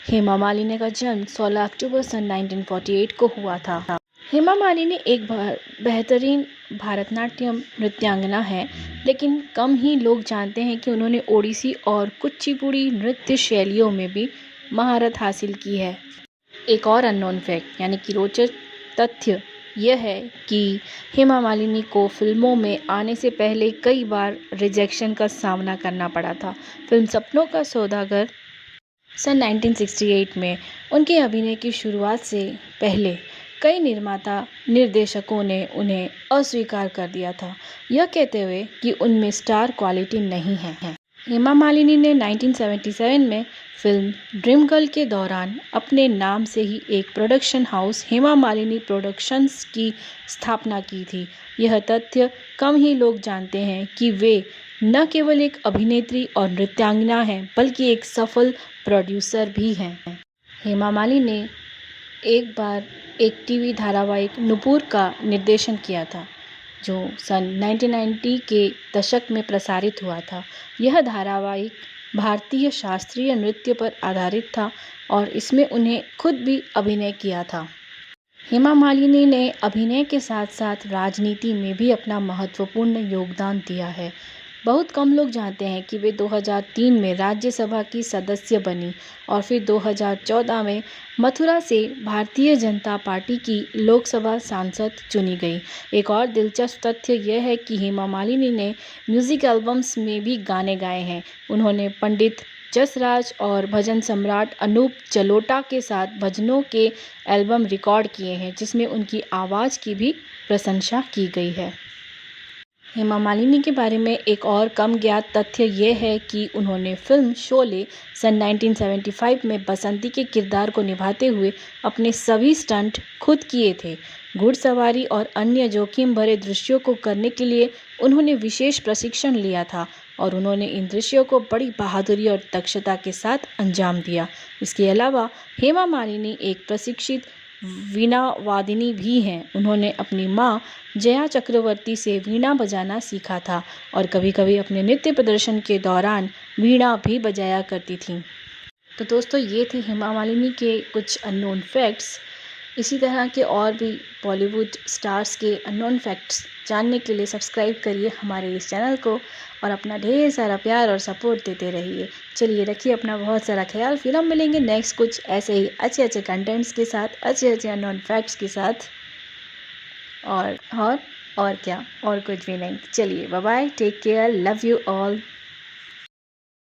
हेमा मालिनी का जन्म 16 अक्टूबर सन 1948 को हुआ था। हेमा मालिनी एक बेहतरीन भरतनाट्यम नृत्यांगना है, लेकिन कम ही लोग जानते हैं कि उन्होंने ओडिसी और कुचिपुड़ी नृत्य शैलियों में भी महारत हासिल की है। एक और अननोन फैक्ट यानी कि रोचक तथ्य यह है कि हेमा मालिनी को फिल्मों में आने से पहले कई बार रिजेक्शन का सामना करना पड़ा था। फिल्म सपनों का सौदागर सन 1968 में उनके अभिनय की शुरुआत से पहले कई निर्माता निर्देशकों ने उन्हें अस्वीकार कर दिया था, यह कहते हुए कि उनमें स्टार क्वालिटी नहीं है। हेमा मालिनी ने 1977 में फिल्म ड्रीम गर्ल के दौरान अपने नाम से ही एक production house Hema Malini productions की स्थापना की थी। यह तथ्य कम ही लोग जानते हैं कि वे न केवल एक अभिनेत्री और नृत्यांगना हैं, बल्कि एक सफल प्रोड्यूसर भी हैं। हेमा मालिनी ने एक बार एक टीवी धारावाहिक नुपुर का निर्देशन किया था, जो सन 1990 के दशक में प्रसारित हुआ था। यह धारावाहिक भारतीय शास्त्रीय नृत्य पर आधारित था और इसमें उन्हें खुद भी अभिनय किया था। हेमा मालिनी ने अभिनय के साथ साथ राजनीति में भी अपना महत्वपूर्ण योगदान दिया है। बहुत कम लोग जानते हैं कि वे 2003 में राज्यसभा की सदस्य बनी और फिर 2014 में मथुरा से भारतीय जनता पार्टी की लोकसभा सांसद चुनी गई। एक और दिलचस्प तथ्य यह है कि हेमा मालिनी ने म्यूजिक एल्बम्स में भी गाने गाए हैं। उन्होंने पंडित जसराज और भजन सम्राट अनूप जलोटा के साथ भजनों के एल्बम रिकॉर्ड किए हैं, जिसमें उनकी आवाज़ की भी प्रशंसा की गई है। हेमा मालिनी के बारे में एक और कम ज्ञात तथ्य ये है कि उन्होंने फिल्म शोले सन 1975 में बसंती के किरदार को निभाते हुए अपने सभी स्टंट खुद किए थे। घुड़सवारी और अन्य जोखिम भरे दृश्यों को करने के लिए उन्होंने विशेष प्रशिक्षण लिया था और उन्होंने इन दृश्यों को बड़ी बहादुरी और दक्षता के साथ अंजाम दिया। इसके अलावा हेमा मालिनी एक प्रशिक्षित वीणा वादिनी भी हैं। उन्होंने अपनी मां जया चक्रवर्ती से वीणा बजाना सीखा था और कभी-कभी अपने नृत्य प्रदर्शन के दौरान वीणा भी बजाया करती थीं। तो दोस्तों, ये थे हेमा मालिनी के कुछ अननोन फैक्ट्स। इसी तरह के और भी बॉलीवुड स्टार्स के अननोन फैक्ट्स जानने के लिए सब्सक्राइब करिए हमारे इस चैनल को और अपना ढेर सारा प्यार और सपोर्ट देते रहिए। चलिए, रखिए अपना बहुत सारा ख्याल। फिर हम मिलेंगे नेक्स्ट कुछ ऐसे ही अच्छे अच्छे कंटेंट्स के साथ, अच्छे अच्छे अननोन फैक्ट्स के साथ। और क्या, और कुछ भी नहीं। चलिए, bye bye, take care, love you all.